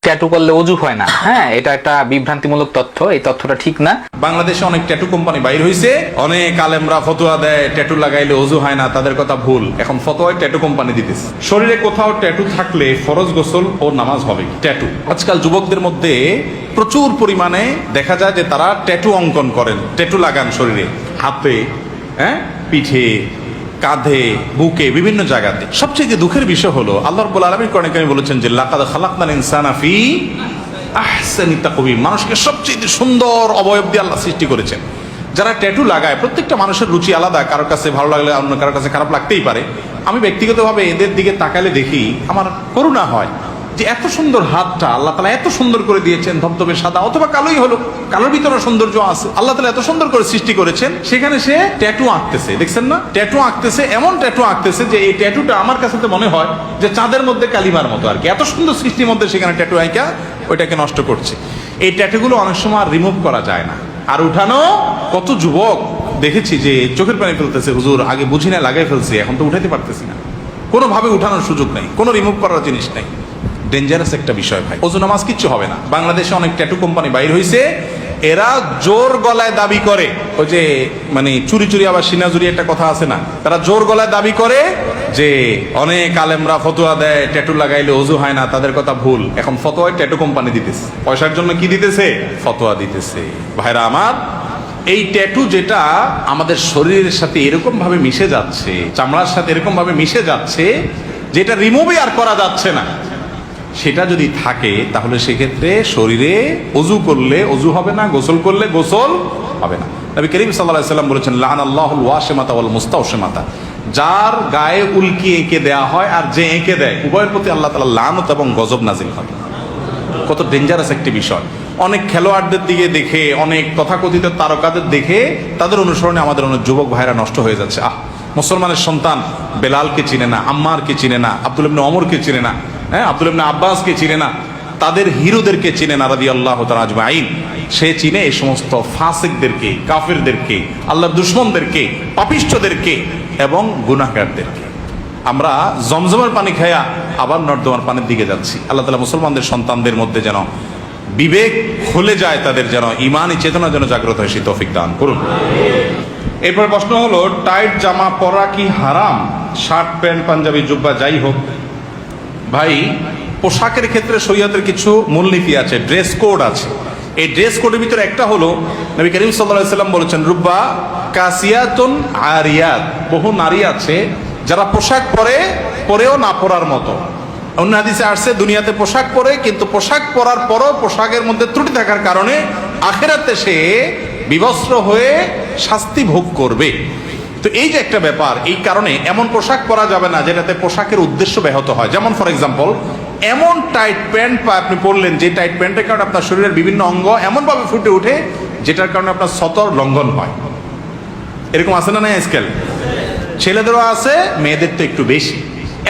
Tattoo করলে ওযু হয় না। হ্যাঁ, এটা একটা বিভ্রান্তিমূলক তথ্য, এই তথ্যটা ঠিক না। বাংলাদেশে অনেক ট্যাটু কোম্পানি বাইর হয়েছে, অনেক আলেমরা ফতোয়া দেয় ট্যাটু লাগাইলে ওযু হয় না, তাদের কথা ভুল। এখন ফতোয়ায় ট্যাটু কোম্পানি দিতেছে। শরীরে কোথাও ট্যাটু থাকলে ফরজ গোসল ও নামাজ হবে। ট্যাটু আজকাল যুবকদের মধ্যে প্রচুর পরিমাণে দেখা যায় যে তারা ট্যাটু অঙ্কন করেন, ট্যাটু লাগান শরীরে, হাতে, পিঠে, কাঁধে, বুকে, বিভিন্ন জায়গাতে। সবচেয়ে দুঃখের বিষয় হলো আল্লাহ রাব্বুল আলামিন কোরআনে কারিমে বলেছেন যে লাকাদ খালাকনাল ইনসানা ফি আহসানি তাকওয়িম, মানুষকে সবচেয়ে সুন্দর অবয়ব দিয়ে আল্লাহ সৃষ্টি করেছেন। যারা ট্যাটু লাগায়, প্রত্যেকটা মানুষের রুচি আলাদা, কারোর কাছে ভালো লাগলে অন্য কারোর কাছে খারাপ লাগতেই পারে। আমি ব্যক্তিগতভাবে এদের দিকে তাকালে দেখি আমার করুণা হয় যে এত সুন্দর হাতটা আল্লাহ তাআলা এত সুন্দর করে দিয়েছেন, ধবধবে সাদা অথবা কালোই হলো, কালোর ভিতরে সৌন্দর্য আছে। আল্লাহ তাআলা এত সুন্দর করে সৃষ্টি করেছেন, সেখানে সে ট্যাটু আঁকতেছে, দেখছেন না? ট্যাটু আঁকতেছে, এমন ট্যাটু আঁকতেছে যে এই ট্যাটুটা আমার কাছে তো মনে হয় যে চাঁদের মধ্যে কালিমার মতো আর কি। এত সুন্দর সৃষ্টির মধ্যে সেখানে ট্যাটু আঁকা ওইটাকে নষ্ট করছে। এই ট্যাটুগুলো অনেক সময় রিমুভ করা যায় না, আর উঠানো কত যুবক দেখেছি যে চোখের পানি ফেলতেছে, হুজুর আগে বুঝি না লাগাই ফেলছি, এখন তো উঠাতে পারতেছি না। কোনোভাবে উঠানোর সুযোগ নেই, কোনো রিমুভ করার জিনিস নেই। ডেঞ্জারাস একটা বিষয় ভাই। ওযু নামাজ কিচ্ছু হবে না। বাংলাদেশে অনেক ট্যাটু কোম্পানি বাইর হয়েছে, এরা জোর গলায় দাবি করে, ওই যে মানে চুরি চুরি আবার সিনাজুরি একটা কথা আছে না, তারা জোর গলায় দাবি করে যে অনেক আলেমরা ফতোয়া দেয় ট্যাটু লাগাইলে ওযু হয় না, তাদের কথা ভুল। এখন ফতোয়ায় ট্যাটু কোম্পানি দিতেছে, পয়সার জন্য কি দিতেছে? ফতোয়া দিতেছে। ভাইরা আমার, এই ট্যাটু যেটা আমাদের শরীরের সাথে এরকম ভাবে মিশে যাচ্ছে, চামড়ার সাথে এরকম ভাবে মিশে যাচ্ছে, যেটা রিমুভই আর করা যাচ্ছে না, সেটা যদি থাকে তাহলে সেক্ষেত্রে শরীরে ওযু করলে ওযু হবে না, গোসল করলে গোসল হবে না। নবী করিম সাল্লাল্লাহু আলাইহি ওয়াসাল্লাম বলেছেন লানাল্লাহুল ওয়াশিমাতা ওয়াল মুস্তাওশিমাতা, যার গায়ে উল্কি এঁকে দেয়া হয় আর যে এঁকে দেয়, উভয়ের প্রতি আল্লাহ তাআলা লানত এবং গজব নাজিল হয়। কত ডেঞ্জারাস একটি বিষয়। অনেক খেলোয়াড়দের দিকে দেখে, অনেক তথাকথিত তারকাদের দেখে, তাদের অনুসরণে আমাদের অনেক যুবক ভাইরা নষ্ট হয়ে যাচ্ছে। মুসলমানের সন্তান বেলালকে চিনে না, আম্মারকে চিনে না, আব্দুল্লাহ ইবনে ওমরকে চিনে না, আব্দুল্লাহ ইবনে আব্বাসকে চিনে না, তাদের হিরোদেরকে চিনে না রাদিয়াল্লাহু তাআলা আজমাইন। সে চিনে এই সমস্ত ফাসিকদেরকে, কাফিরদেরকে, আল্লাহর দুশমনদেরকে, পাপিষ্ঠদেরকে এবং গুনাহগারদেরকে। আমরা জমজমের পানি খায়া আবার নর্দমার পানির দিকে যাচ্ছি। আল্লাহ তাআলা মুসলমানদের সন্তানদের মধ্যে যেন বিবেক খুলে যায়, তাদের যেন ঈমানি চেতনা যেন জাগ্রত হয়, সেই তৌফিক দান করুন। এরপর প্রশ্ন হলো, টাইট জামা পরা কি হারাম? শার্ট, প্যান্ট, পাঞ্জাবি, জুব্বা যাই হোক। ভাই, পোশাকের ক্ষেত্রে শরীয়তের কিছু মূলনীতি আছে, ড্রেস কোড আছে। এই ড্রেস কোডের ভিতরে একটা হলো, নবী করিম সাল্লাল্লাহু আলাইহি ওয়াসাল্লাম বলেছেন রুব্বা কাসিয়াতুন আরিয়াত, বহু নারী আছে যারা পোশাক পরে, পরেও না পরার মতো। অন্য হাদিসে আসছে দুনিয়াতে পোশাক পরে, কিন্তু পোশাক পরার পরও পোশাকের মধ্যে ত্রুটি থাকার কারণে আখিরাতে সে বিবস্ত্র হয়ে শাস্তি ভোগ করবে। তো এই যে একটা ব্যাপার, এই কারণে এমন পোশাক পরা যাবে না যেটাতে পোশাকের উদ্দেশ্য ব্যাহত হয়। যেমন ফর এক্সাম্পল, এমন টাইট প্যান্ট আপনি পরলেন যে টাইট প্যান্টের কারণে আপনার শরীরের বিভিন্ন অঙ্গ এমনভাবে ফুটে ওঠে যেটার কারণে আপনার সতর লঙ্ঘন হয়। এরকম আছে না? আজকাল ছেলেদেরও আছে, মেয়েদের তো একটু বেশি।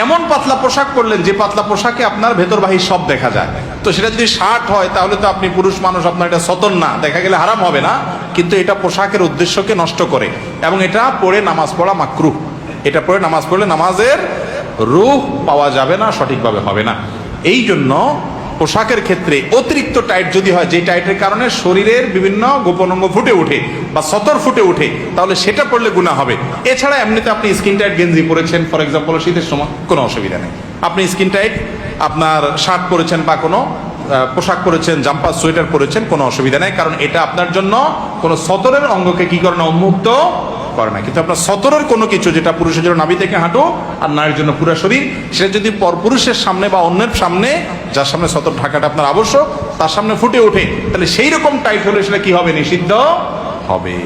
এমন পাতলা পোশাক পরলেন যে পাতলা পোশাকে আপনার ভেতর বাহির সব দেখা যায়। তো সেটা যদি শার্ট হয় তাহলে তো আপনি পুরুষ মানুষ, আপনার এটা সতর না, দেখা গেলে হারাম হবে না, কিন্তু এটা পোশাকের উদ্দেশ্যকে নষ্ট করে এবং এটা পরে নামাজ পড়া মাকরুহ। এটা পরে নামাজ পড়লে নামাজের রূহ পাওয়া যাবে না, সঠিকভাবে হবে না। এই জন্য পোশাকের ক্ষেত্রে অতিরিক্ত টাইট যদি হয়, যে টাইটের কারণে শরীরের বিভিন্ন গোপন অঙ্গ ফুটে ওঠে বা সতর ফুটে ওঠে, তাহলে সেটা পড়লে গুনাহ হবে। এছাড়া এমনিতে আপনি স্কিন টাইট গেঞ্জি পরেছেন, ফর এক্সাম্পল শীতের সময়, কোনো অসুবিধা নেই। আপনি স্কিন টাইট আপনার শার্ট পরেছেন বা কোনো পোশাক পরেছেন, জাম্পার, সোয়েটার পরেছেন, কোনো অসুবিধা নেই, কারণ এটা আপনার জন্য কোনো সতরের অঙ্গকে কি করে না, উন্মুক্ত করে না। কিন্তু আপনার সতরের কোনো কিছু, যেটা পুরুষের জন্য নাভি থেকে হাঁটু আর নারীর জন্য পুরো শরীর, সেটা যদি পরপুরুষের সামনে বা অন্যের সামনে, যার সামনে সতর ঢাকাটা আপনার আবশ্যক, তার সামনে ফুটে ওঠে, তাহলে সেই রকম টাইট হলে সেটা কি হবে? নিষিদ্ধ হবে।